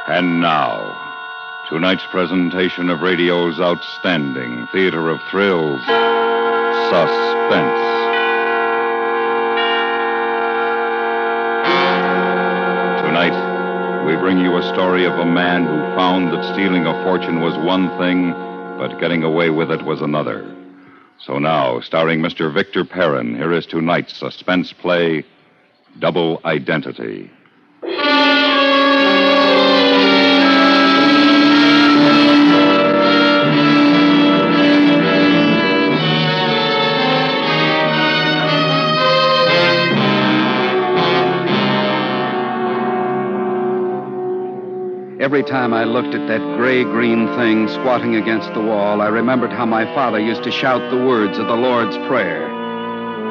And now, tonight's presentation of radio's outstanding theater of thrills, Suspense. Tonight, we bring you a story of a man who found that stealing a fortune was one thing, but getting away with it was another. So now, starring Mr. Victor Perrin, here is tonight's suspense play, Double Identity. Every time I looked at that gray-green thing squatting against the wall, I remembered how my father used to shout the words of the Lord's Prayer.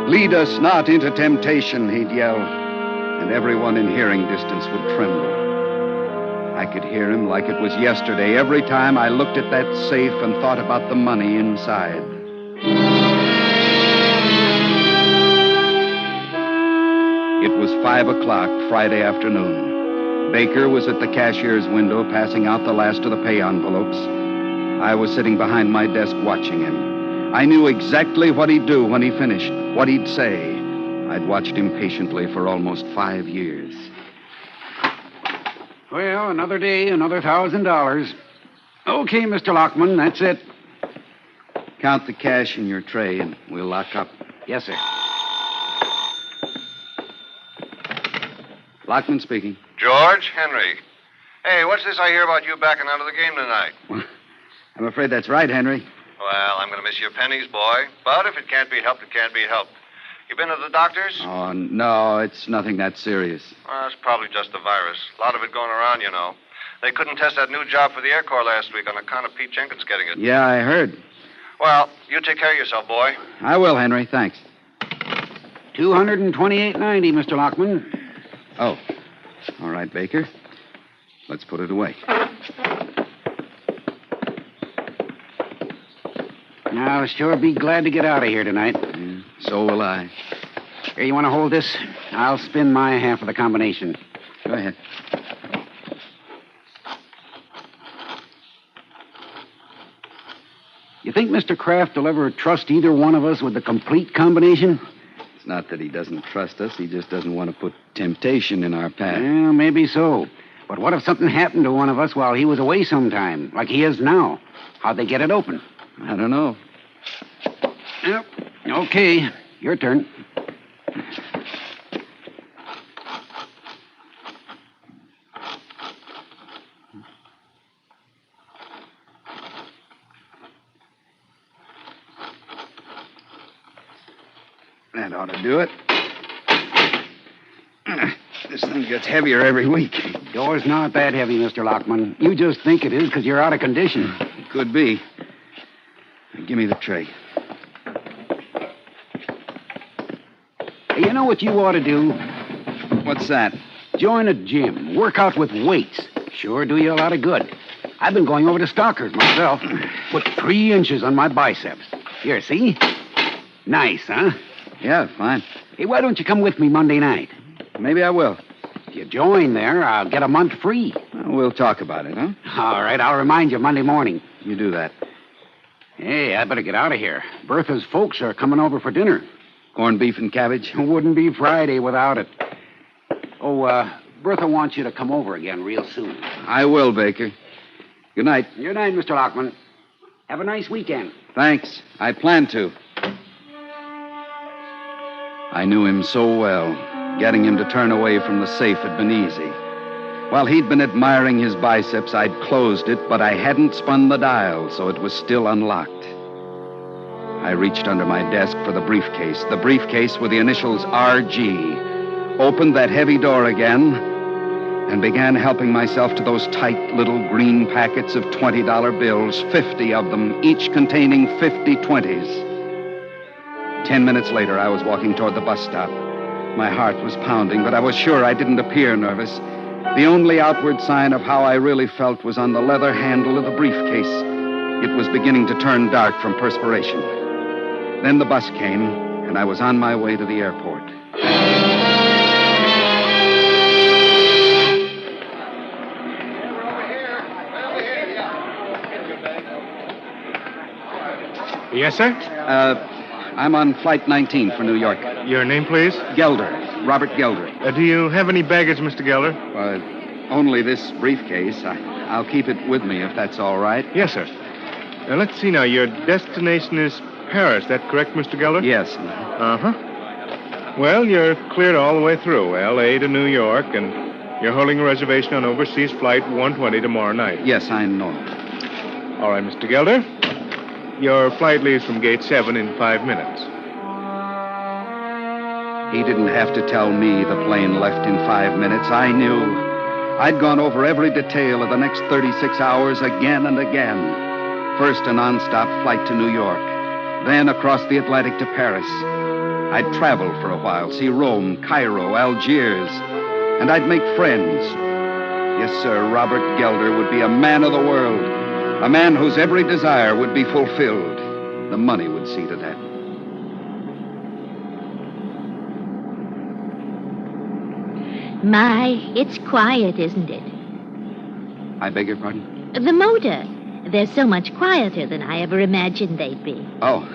"Lead us not into temptation," he'd yell, and everyone in hearing distance would tremble. I could hear him like it was yesterday every time I looked at that safe and thought about the money inside. It was 5 o'clock Friday afternoon. Baker was at the cashier's window passing out the last of the pay envelopes. I was sitting behind my desk watching him. I knew exactly what he'd do when he finished, what he'd say. I'd watched him patiently for almost 5 years. Well, another day, another $1,000. Okay, Mr. Lockman, that's it. Count the cash in your tray and we'll lock up. Yes, sir. Lockman speaking. George, Henry. Hey, what's this I hear about you backing out of the game tonight? Well, I'm afraid that's right, Henry. Well, I'm going to miss your pennies, boy. But if it can't be helped, it can't be helped. You been to the doctors? Oh, no, it's nothing that serious. Well, it's probably just the virus. A lot of it going around, you know. They couldn't test that new job for the Air Corps last week on account of Pete Jenkins getting it. Yeah, I heard. Well, you take care of yourself, boy. I will, Henry, thanks. $228.90, Mr. Lockman. Oh, all right, Baker. Let's put it away. I'll sure be glad to get out of here tonight. Yeah, so will I. Here, you want to hold this? I'll spin my half of the combination. Go ahead. You think Mr. Kraft will ever trust either one of us with the complete combination? It's not that he doesn't trust us. He just doesn't want to put temptation in our path. Well, maybe so. But what if something happened to one of us while he was away sometime, like he is now? How'd they get it open? I don't know. Yep. Okay. Your turn. That ought to do it. This thing gets heavier every week. Door's not that heavy, Mr. Lockman. You just think it is because you're out of condition. It could be. Now, give me the tray. Hey, you know what you ought to do? What's that? Join a gym. Work out with weights. Sure do you a lot of good. I've been going over to Stalker's myself. Put 3 inches on my biceps. Here, see? Nice, huh? Yeah, fine. Hey, why don't you come with me Monday night? Maybe I will. If you join there, I'll get a month free. Well, we'll talk about it, huh? All right, I'll remind you Monday morning. You do that. Hey, I better get out of here. Bertha's folks are coming over for dinner. Corned beef and cabbage? Wouldn't be Friday without it. Oh, Bertha wants you to come over again real soon. I will, Baker. Good night. Good night, Mr. Lockman. Have a nice weekend. Thanks. I plan to. I knew him so well. Getting him to turn away from the safe had been easy. While he'd been admiring his biceps, I'd closed it, but I hadn't spun the dial, so it was still unlocked. I reached under my desk for the briefcase with the initials RG, opened that heavy door again, and began helping myself to those tight little green packets of $20 bills, 50 of them, each containing 50 20s. 10 minutes later, I was walking toward the bus stop. My heart was pounding, but I was sure I didn't appear nervous. The only outward sign of how I really felt was on the leather handle of the briefcase. It was beginning to turn dark from perspiration. Then the bus came, and I was on my way to the airport. Yes, sir? I'm on Flight 19 for New York. Your name, please? Gelder. Robert Gelder. Do you have any baggage, Mr. Gelder? Only this briefcase. I'll keep it with me if that's all right. Yes, sir. Now, let's see now. Your destination is Paris. That correct, Mr. Gelder? Yes. Uh-huh. Well, you're cleared all the way through, L.A. to New York, and you're holding a reservation on overseas flight 120 tomorrow night. Yes, I know. All right, Mr. Gelder. Your flight leaves from gate 7 in 5 minutes. He didn't have to tell me the plane left in 5 minutes. I knew. I'd gone over every detail of the next 36 hours again and again. First, a nonstop flight to New York. Then across the Atlantic to Paris. I'd travel for a while, see Rome, Cairo, Algiers. And I'd make friends. Yes, sir, Robert Gelder would be a man of the world. A man whose every desire would be fulfilled. The money would see to that. My, it's quiet, isn't it? I beg your pardon? The motor. They're so much quieter than I ever imagined they'd be. Oh,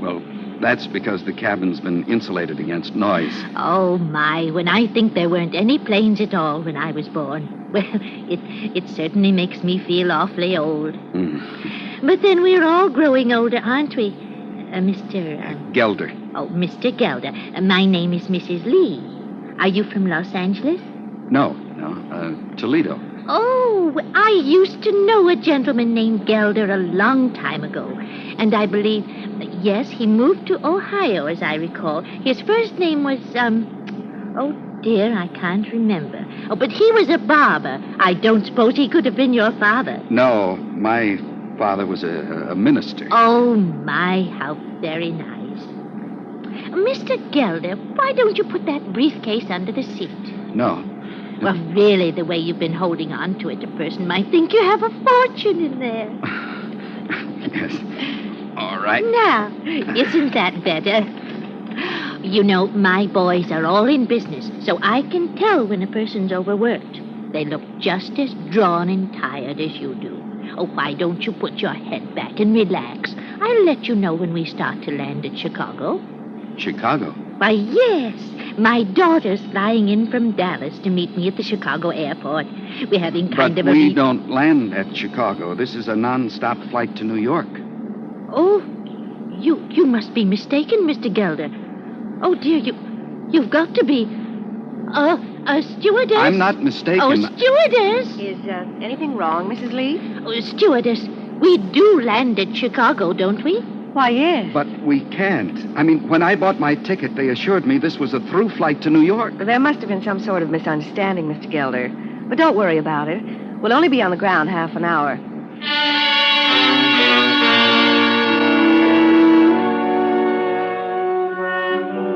well, that's because the cabin's been insulated against noise. Oh, my, when I think there weren't any planes at all when I was born. Well, it certainly makes me feel awfully old. But then we're all growing older, aren't we? Mr. Gelder. Oh, Mr. Gelder. My name is Mrs. Lee. Are you from Los Angeles? No, Toledo. Oh, I used to know a gentleman named Gelder a long time ago. And I believe, yes, he moved to Ohio, as I recall. His first name was, oh, dear, I can't remember. Oh, but he was a barber. I don't suppose he could have been your father. No, my father was a minister. Oh, my, how very nice. Mr. Gelder, why don't you put that briefcase under the seat? No. Well, really, the way you've been holding on to it, a person might think you have a fortune in there. Yes. All right. Now, isn't that better? You know, my boys are all in business, so I can tell when a person's overworked. They look just as drawn and tired as you do. Oh, why don't you put your head back and relax? I'll let you know when we start to land at Chicago. Chicago? Why, yes. My daughter's flying in from Dallas to meet me at the Chicago airport. We're having kind of a... But we don't land at Chicago. This is a non-stop flight to New York. Oh, you must be mistaken, Mr. Gelder. Oh, dear, you've got to be... a stewardess? I'm not mistaken. Oh, stewardess! Is anything wrong, Mrs. Lee? Oh, stewardess, we do land at Chicago, don't we? Why, yes. But we can't. I mean, when I bought my ticket, they assured me this was a through flight to New York. There must have been some sort of misunderstanding, Mr. Gelder. But don't worry about it. We'll only be on the ground half an hour.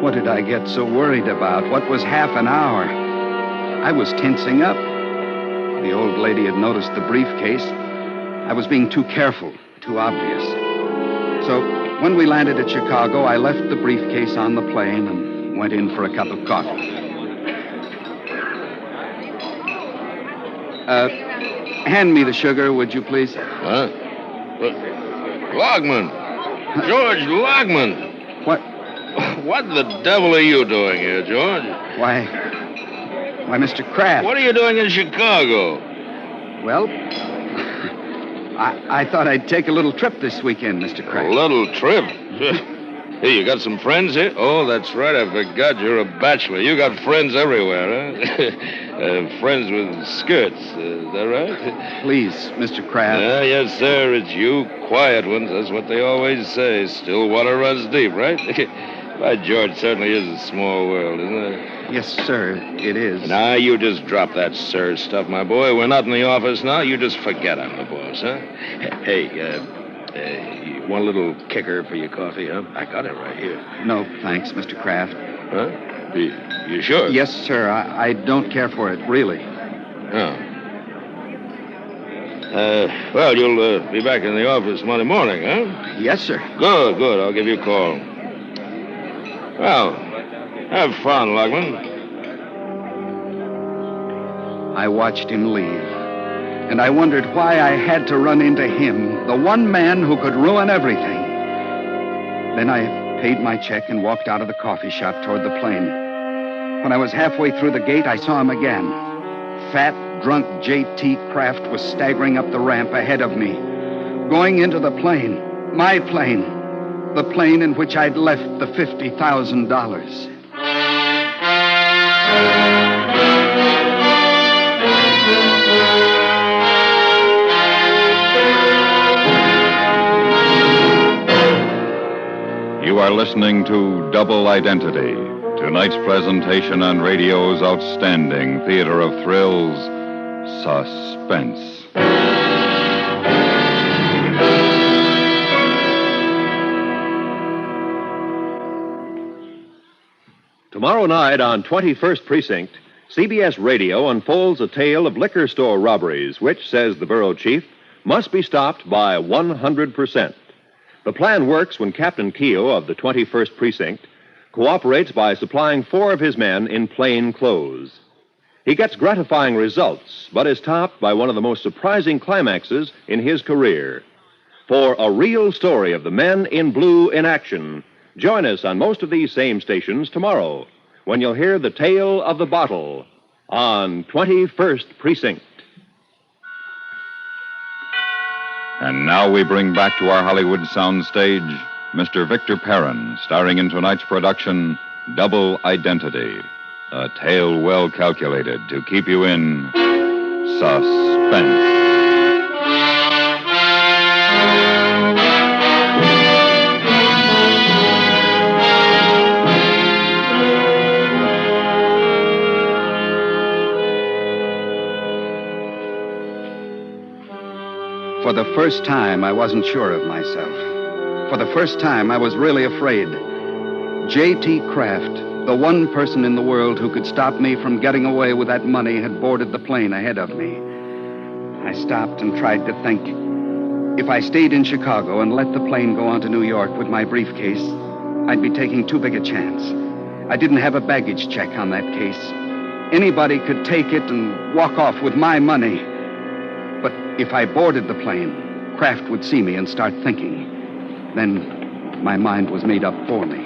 What did I get so worried about? What was half an hour? I was tensing up. The old lady had noticed the briefcase. I was being too careful, too obvious. So when we landed at Chicago, I left the briefcase on the plane and went in for a cup of coffee. Hand me the sugar, would you please? Huh? Logman. George Logman. What? What the devil are you doing here, George? Why, Mr. Kraft. What are you doing in Chicago? Well, I thought I'd take a little trip this weekend, Mr. Kraft. A little trip? Hey, you got some friends here? Oh, that's right. I forgot you're a bachelor. You got friends everywhere, huh? Friends with skirts. Is that right? Please, Mr. Kraft. Yes, sir. It's you quiet ones. That's what they always say. Still water runs deep, right? By George, certainly is a small world, isn't it? Yes, sir, it is. Now, you just drop that sir stuff, my boy. We're not in the office now. You just forget I'm the boss, huh? Hey, you want a little kicker for your coffee, huh? I got it right here. No, thanks, Mr. Kraft. Huh? You sure? Yes, sir. I don't care for it, really. Oh. Well, you'll be back in the office Monday morning, huh? Yes, sir. Good. I'll give you a call. Well, have fun, Logman. I watched him leave, and I wondered why I had to run into him, the one man who could ruin everything. Then I paid my check and walked out of the coffee shop toward the plane. When I was halfway through the gate, I saw him again. Fat, drunk J.T. Kraft was staggering up the ramp ahead of me, going into the plane, my plane, the plane in which I'd left the $50,000. You are listening to Double Identity, tonight's presentation on radio's outstanding theater of thrills, Suspense. Tomorrow night on 21st Precinct, CBS Radio unfolds a tale of liquor store robberies, which, says the bureau chief, must be stopped by 100%. The plan works when Captain Keogh of the 21st Precinct cooperates by supplying 4 of his men in plain clothes. He gets gratifying results, but is topped by one of the most surprising climaxes in his career. For a real story of the men in blue in action, join us on most of these same stations tomorrow, when you'll hear the tale of the bottle on 21st Precinct. And now we bring back to our Hollywood soundstage Mr. Victor Perrin, starring in tonight's production, Double Identity, a tale well calculated to keep you in suspense. For the first time, I wasn't sure of myself. For the first time, I was really afraid. J.T. Kraft, the one person in the world who could stop me from getting away with that money, had boarded the plane ahead of me. I stopped and tried to think. If I stayed in Chicago and let the plane go on to New York with my briefcase, I'd be taking too big a chance. I didn't have a baggage check on that case. Anybody could take it and walk off with my money. But if I boarded the plane, Kraft would see me and start thinking. Then my mind was made up for me.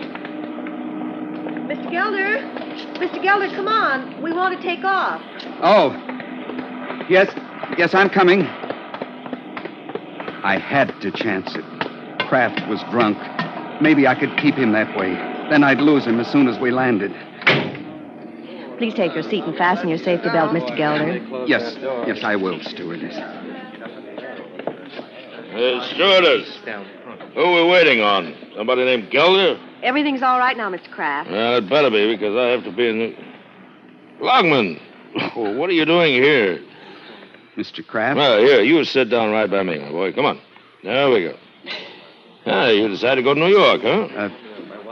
Mr. Gelder? Mr. Gelder, come on. We want to take off. Oh, yes, I'm coming. I had to chance it. Kraft was drunk. Maybe I could keep him that way. Then I'd lose him as soon as we landed. Please take your seat and fasten your safety belt, Mr. Gelder. Yes, I will, stewardess. Stewardess, who are we waiting on? Somebody named Gelder? Everything's all right now, Mr. Kraft. Well, it better be, because I have to be in the... Logman, what are you doing here? Mr. Kraft? Well, here, you sit down right by me, my boy. Come on. There we go. You decided to go to New York, huh?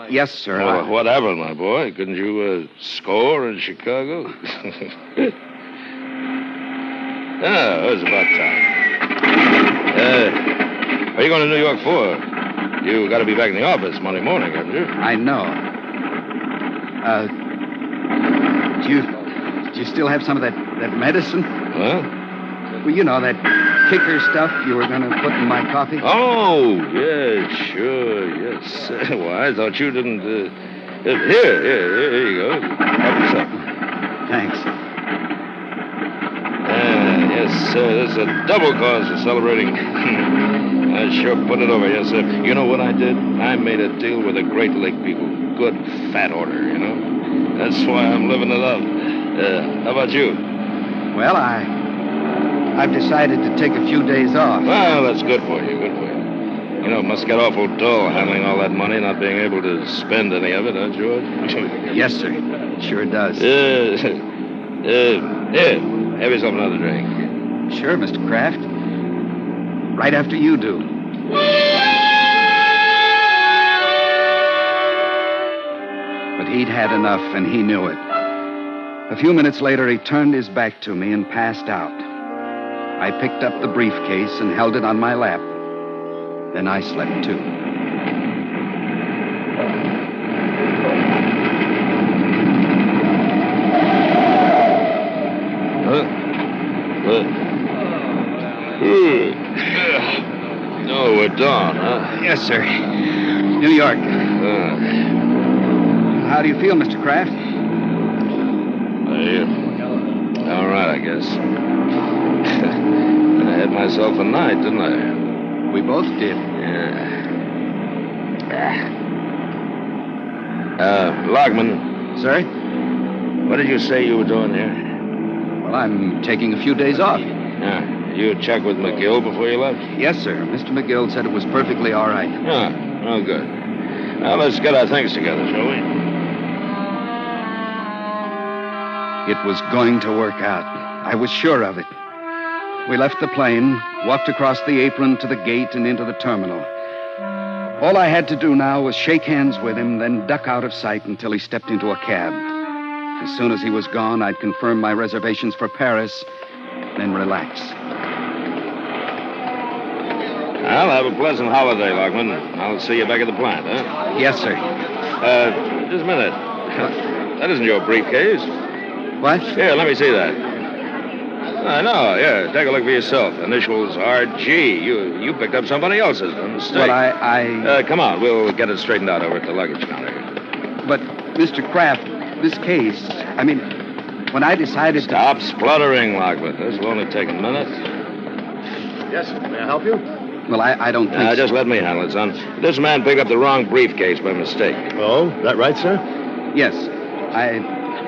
Yes, sir. Well, what happened, my boy? Couldn't you score in Chicago? It was about time. What are you going to New York for? You got to be back in the office Monday morning, haven't you? I know. Do you still have some of that medicine? Huh? Well, you know, that kicker stuff you were going to put in my coffee? Oh, yeah, sure, yes. Well, I thought you didn't... Here you go. Help yourself. Thanks. Yes, sir, this is a double cause for celebrating. I sure put it over, yes, sir. You know what I did? I made a deal with the Great Lake people. Good fat order, you know? That's why I'm living it up. How about you? Well, I've decided to take a few days off. Well, that's good for you, good for you. You know, it must get awful dull handling all that money, not being able to spend any of it, huh, George? Yes, sir. It sure does. Here, have yourself another drink. Sure, Mr. Kraft. Right after you do. But he'd had enough, and he knew it. A few minutes later, he turned his back to me and passed out. I picked up the briefcase and held it on my lap. Then I slept, too. Oh, we're done, huh? Yes, sir. New York. How do you feel, Mr. Kraft? All right, I guess. I had myself a night, didn't I? We both did. Lockman, Sir? what did you say you were doing here? Well, I'm taking a few days off. Yeah. You checked with McGill before you left? Yes, sir. Mr. McGill said it was perfectly all right. Yeah. Oh, good. Now, let's get our things together, shall we? It was going to work out. I was sure of it. We left the plane, walked across the apron to the gate and into the terminal. All I had to do now was shake hands with him, then duck out of sight until he stepped into a cab. As soon as he was gone, I'd confirm my reservations for Paris, then relax. Well, have a pleasant holiday, Lockman. I'll see you back at the plant, huh? Yes, sir. Just a minute. That isn't your briefcase. What? Here, let me see that. I know, yeah. Take a look for yourself. Initials RG. You picked up somebody else's. A mistake. Well, come on. We'll get it straightened out over at the luggage counter. But, Mr. Kraft, this case, when I decided Stop spluttering, Lockman. This will only take a minute. Yes, may I help you? Well, I don't think Just let me handle it, son. This man picked up the wrong briefcase by mistake. Oh, that right, sir? Yes.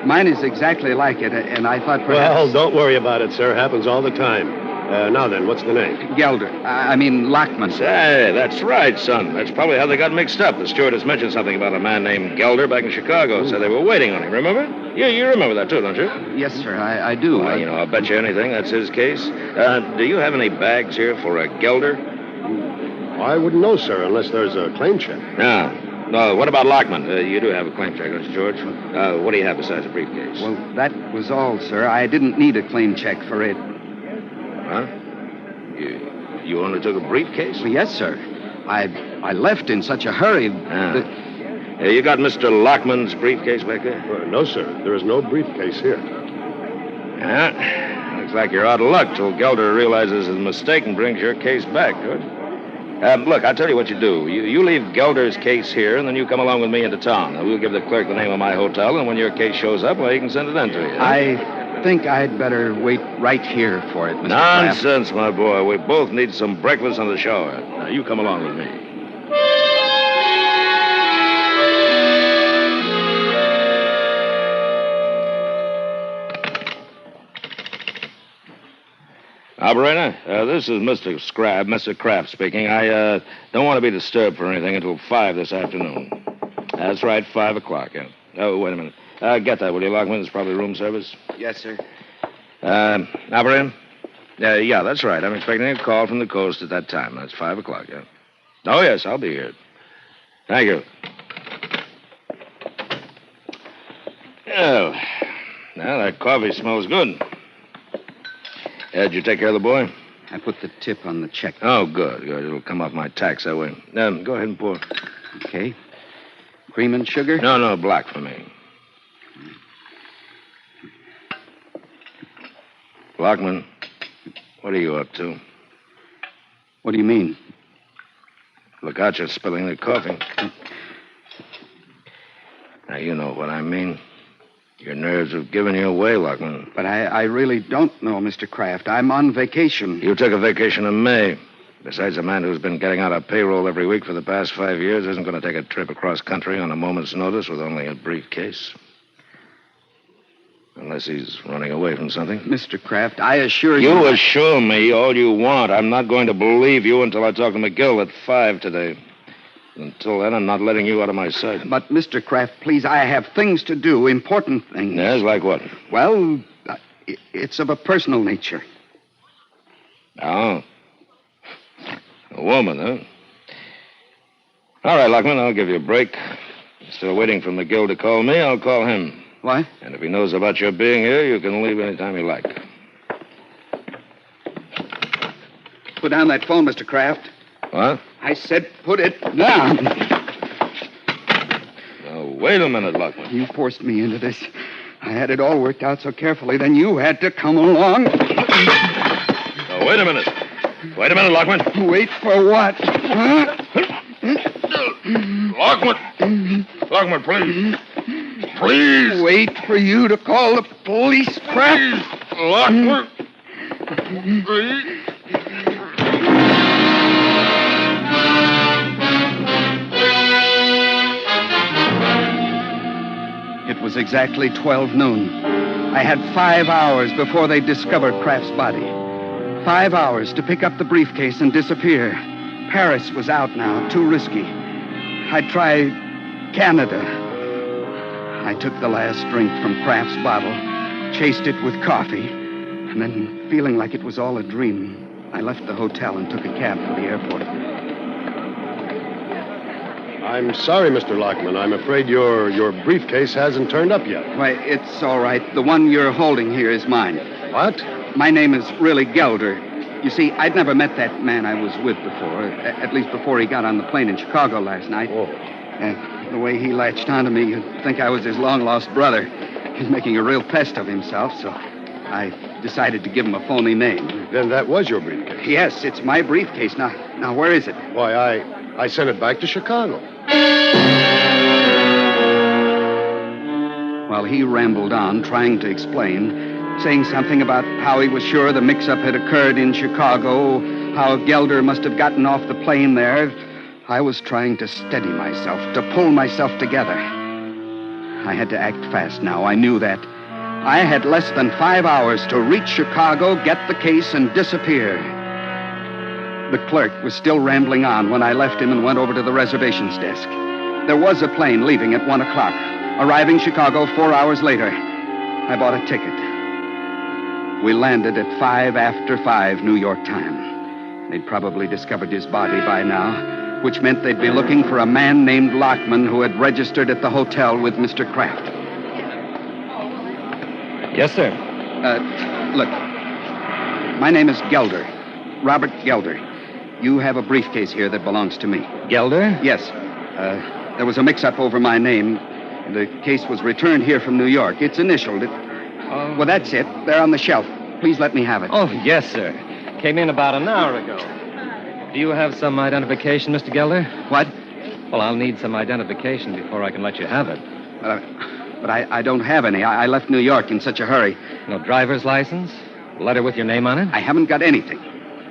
Mine is exactly like it, and I thought perhaps... Well, don't worry about it, sir. Happens all the time. Now then, what's the name? Gelder. Lockman. Say, that's right, son. That's probably how they got mixed up. The stewardess mentioned something about a man named Gelder back in Chicago. So they were waiting on him, remember? Yeah, you remember that too, don't you? Yes, sir, I do. Well, I'll bet you anything that's his case. Do you have any bags here for a Gelder? I wouldn't know, sir, unless there's a claim check. No, what about Lockman? You do have a claim check, don't you, George? What do you have besides a briefcase? Well, that was all, sir. I didn't need a claim check for it. Huh? You only took a briefcase? Well, yes, sir. I left in such a hurry. You got Mr. Lockman's briefcase back there? No, sir. There is no briefcase here. Looks like you're out of luck till Gelder realizes his mistake and brings your case back, George. Look, I'll tell you what you do. You leave Gelder's case here, and then you come along with me into town. We'll give the clerk the name of my hotel, and when your case shows up, well, he can send it in to you. I think I'd better wait right here for it, Mr. Kraft. Nonsense, my boy. We both need some breakfast and a shower. Now, you come along with me. Operator, this is Mr. Kraft speaking. I don't want to be disturbed for anything until 5 this afternoon. That's right, 5 o'clock, yeah. Oh, wait a minute. Get that, will you, Lockman? It's probably room service. Yes, sir. Operator? Yeah, that's right. I'm expecting a call from the coast at that time. That's 5 o'clock, yeah. Oh, yes, I'll be here. Thank you. Oh, now that coffee smells good. Did you take care of the boy? I put the tip on the check. Oh, good. It'll come off my tax that way. Go ahead and pour. Okay. Cream and sugar? No, black for me. Lockman, what are you up to? What do you mean? Look out, you're spilling the coffee. Now, you know what I mean. Your nerves have given you away, Lockman. But I really don't know, Mr. Kraft. I'm on vacation. You took a vacation in May. Besides, a man who's been getting out of payroll every week for the past 5 years isn't going to take a trip across country on a moment's notice with only a briefcase. Unless he's running away from something. Mr. Kraft, I assure you... You assure me all you want. I'm not going to believe you until I talk to McGill at 5 today. Until then, I'm not letting you out of my sight. But, Mr. Kraft, please, I have things to do, important things. Yes, like what? Well, it's of a personal nature. Oh. A woman, huh? All right, Lockman, I'll give you a break. Still waiting for McGill to call me, I'll call him. What? And if he knows about your being here, you can leave any time you like. Put down that phone, Mr. Kraft. What? I said put it down. Now, wait a minute, Lockman. You forced me into this. I had it all worked out so carefully, then you had to come along. Now, wait a minute. Wait a minute, Lockman. Wait for what? Huh? Lockman! Lockman, please. Please! Wait for you to call the police, Kraft. Lockman! Please! It was exactly 12 noon. I had 5 hours before they discovered Kraft's body. 5 hours to pick up the briefcase and disappear. Paris was out now, too risky. I'd try Canada. I took the last drink from Kraft's bottle, chased it with coffee, and then, feeling like it was all a dream, I left the hotel and took a cab for the airport. I'm sorry, Mr. Lockman. I'm afraid your briefcase hasn't turned up yet. Why, it's all right. The one you're holding here is mine. What? My name is really Gelder. You see, I'd never met that man I was with before, at least before he got on the plane in Chicago last night. Oh. And the way he latched onto me, you'd think I was his long-lost brother. He's making a real pest of himself, so I decided to give him a phony name. Then that was your briefcase? Yes, it's my briefcase. Now, where is it? Why, I sent it back to Chicago. While he rambled on, trying to explain, saying something about how he was sure the mix-up had occurred in Chicago, how Gelder must have gotten off the plane there, I was trying to steady myself, to pull myself together. I had to act fast now. I knew that. I had less than 5 hours to reach Chicago, get the case, and disappear. The clerk was still rambling on when I left him and went over to the reservations desk. There was a plane leaving at 1 o'clock, arriving Chicago 4 hours later. I bought a ticket. We landed at 5 after 5 New York time. They'd probably discovered his body by now, which meant they'd be looking for a man named Lockman who had registered at the hotel with Mr. Kraft. Yes, sir. Look, my name is Gelder, Robert Gelder. You have a briefcase here that belongs to me. Gelder? Yes. There was a mix-up over my name. The case was returned here from New York. It's initialed. Well, that's it. They're on the shelf. Please let me have it. Oh, yes, sir. Came in about an hour ago. Do you have some identification, Mr. Gelder? What? Well, I'll need some identification before I can let you have it. But I don't have any. I left New York in such a hurry. No driver's license? A letter with your name on it? I haven't got anything.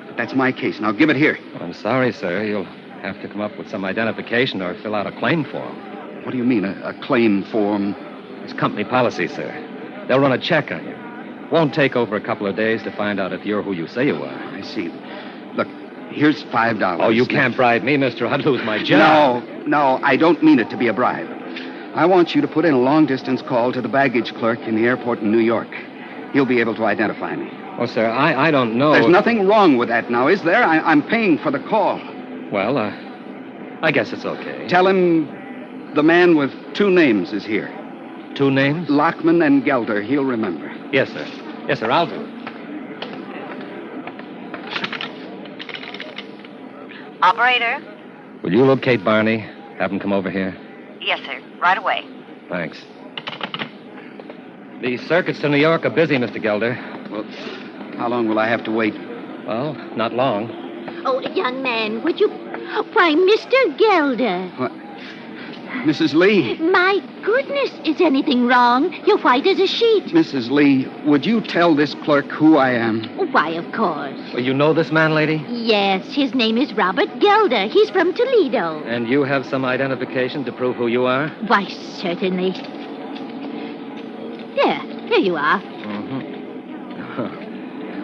But that's my case. Now, give it here. Well, I'm sorry, sir. You'll have to come up with some identification or fill out a claim form. What do you mean, a claim form? It's company policy, sir. They'll run a check on you. Won't take over a couple of days to find out if you're who you say you are. I see. Look, here's $5. Oh, you can't bribe me, mister. I'd lose my job. No, I don't mean it to be a bribe. I want you to put in a long-distance call to the baggage clerk in the airport in New York. He'll be able to identify me. Oh, sir, I don't know. There's nothing wrong with that now, is there? I'm paying for the call. Well, I guess it's okay. Tell him the man with 2 names is here. 2 names? Lockman and Gelder. He'll remember. Yes, sir. Yes, sir, I'll do it. Operator? Will you locate Barney? Have him come over here? Yes, sir. Right away. Thanks. The circuits to New York are busy, Mr. Gelder. Well, how long will I have to wait? Well, not long. Oh, young man, would you... Why, Mr. Gelder. What? Mrs. Lee. My goodness, is anything wrong? You're white as a sheet. Mrs. Lee, would you tell this clerk who I am? Why, of course. Well, you know this man, lady? Yes, his name is Robert Gelder. He's from Toledo. And you have some identification to prove who you are? Why, certainly. Here you are. Mm-hmm.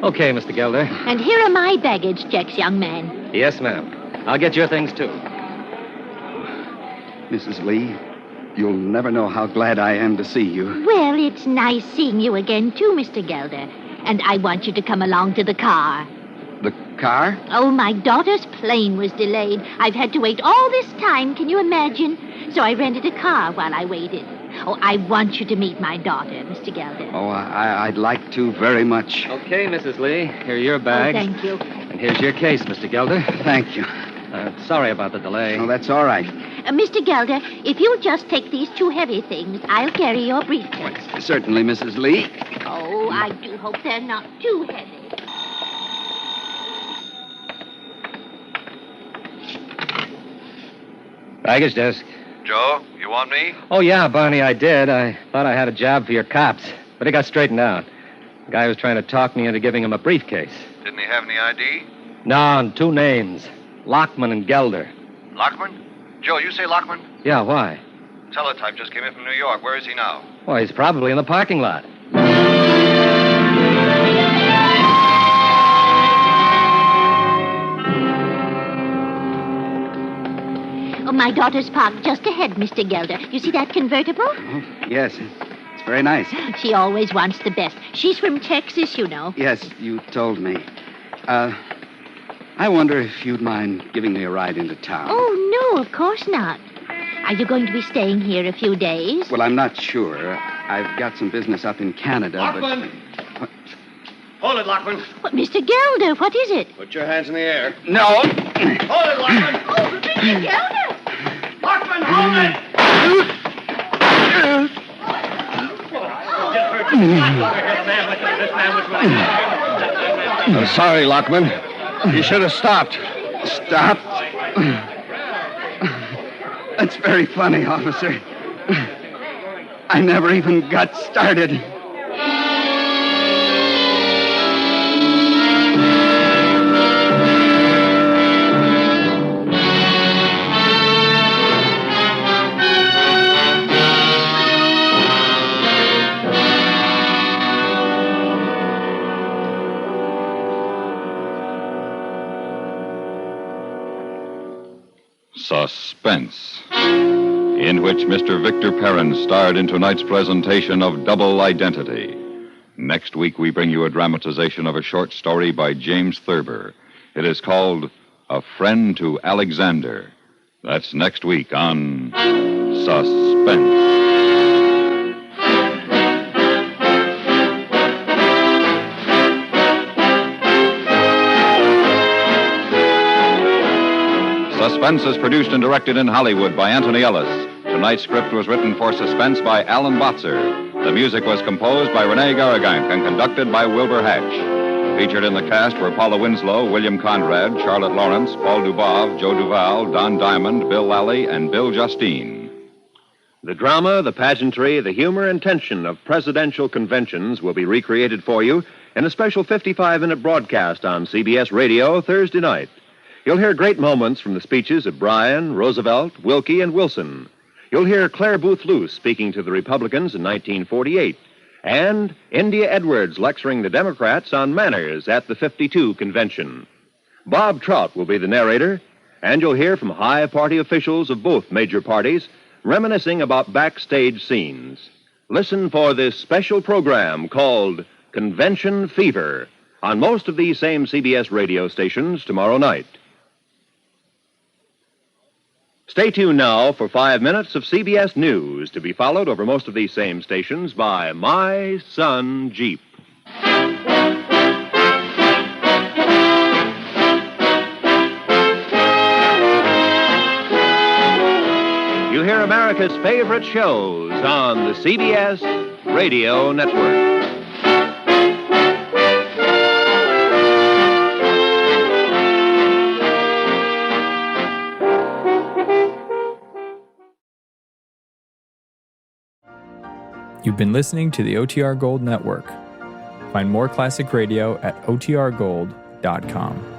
Okay, Mr. Gelder. And here are my baggage checks, young man. Yes, ma'am. I'll get your things, too. Mrs. Lee, you'll never know how glad I am to see you. Well, it's nice seeing you again, too, Mr. Gelder. And I want you to come along to the car. The car? Oh, my daughter's plane was delayed. I've had to wait all this time, can you imagine? So I rented a car while I waited. Oh, I want you to meet my daughter, Mr. Gelder. Oh, I'd like to very much. Okay, Mrs. Lee. Here are your bags. Oh, thank you. And here's your case, Mr. Gelder. Thank you. Sorry about the delay. Oh, that's all right. Mr. Gelder, if you'll just take these 2 heavy things, I'll carry your briefcase. Certainly, Mrs. Lee. Oh, I do hope they're not too heavy. Baggage desk. Joe, you want me? Oh, yeah, Barney, I did. I thought I had a job for your cops, but it got straightened out. The guy was trying to talk me into giving him a briefcase. Didn't he have any ID? No, and 2 names, Lockman and Gelder. Lockman? Joe, you say Lockman? Yeah, why? Teletype just came in from New York. Where is he now? Well, he's probably in the parking lot. Oh, my daughter's parked just ahead, Mr. Gelder. You see that convertible? Oh, yes, it's very nice. She always wants the best. She's from Texas, you know. Yes, you told me. I wonder if you'd mind giving me a ride into town. Oh, no, of course not. Are you going to be staying here a few days? Well, I'm not sure. I've got some business up in Canada, Lockman! Hold it, Lockman. What, Mr. Gelder, what is it? Put your hands in the air. No! Hold it, Lockman! Oh, Mr. Gelder! Lockman, hold it! Sorry, Lockman. You should have stopped. Stopped? That's very funny, officer. I never even got started. Suspense, in which Mr. Victor Perrin starred in tonight's presentation of Double Identity. Next week, we bring you a dramatization of a short story by James Thurber. It is called A Friend to Alexander. That's next week on Suspense. Suspense is produced and directed in Hollywood by Anthony Ellis. Tonight's script was written for Suspense by Alan Botzer. The music was composed by Rene Garrigank and conducted by Wilbur Hatch. Featured in the cast were Paula Winslow, William Conrad, Charlotte Lawrence, Paul Dubov, Joe Duval, Don Diamond, Bill Lally, and Bill Justine. The drama, the pageantry, the humor and tension of presidential conventions will be recreated for you in a special 55-minute broadcast on CBS Radio Thursday night. You'll hear great moments from the speeches of Bryan, Roosevelt, Wilkie, and Wilson. You'll hear Claire Booth Luce speaking to the Republicans in 1948, and India Edwards lecturing the Democrats on manners at the 52 convention. Bob Trout will be the narrator, and you'll hear from high party officials of both major parties reminiscing about backstage scenes. Listen for this special program called Convention Fever on most of these same CBS radio stations tomorrow night. Stay tuned now for 5 minutes of CBS News, to be followed over most of these same stations by My Son Jeep. You'll hear America's favorite shows on the CBS Radio Network. You've been listening to the OTR Gold Network. Find more classic radio at otrgold.com.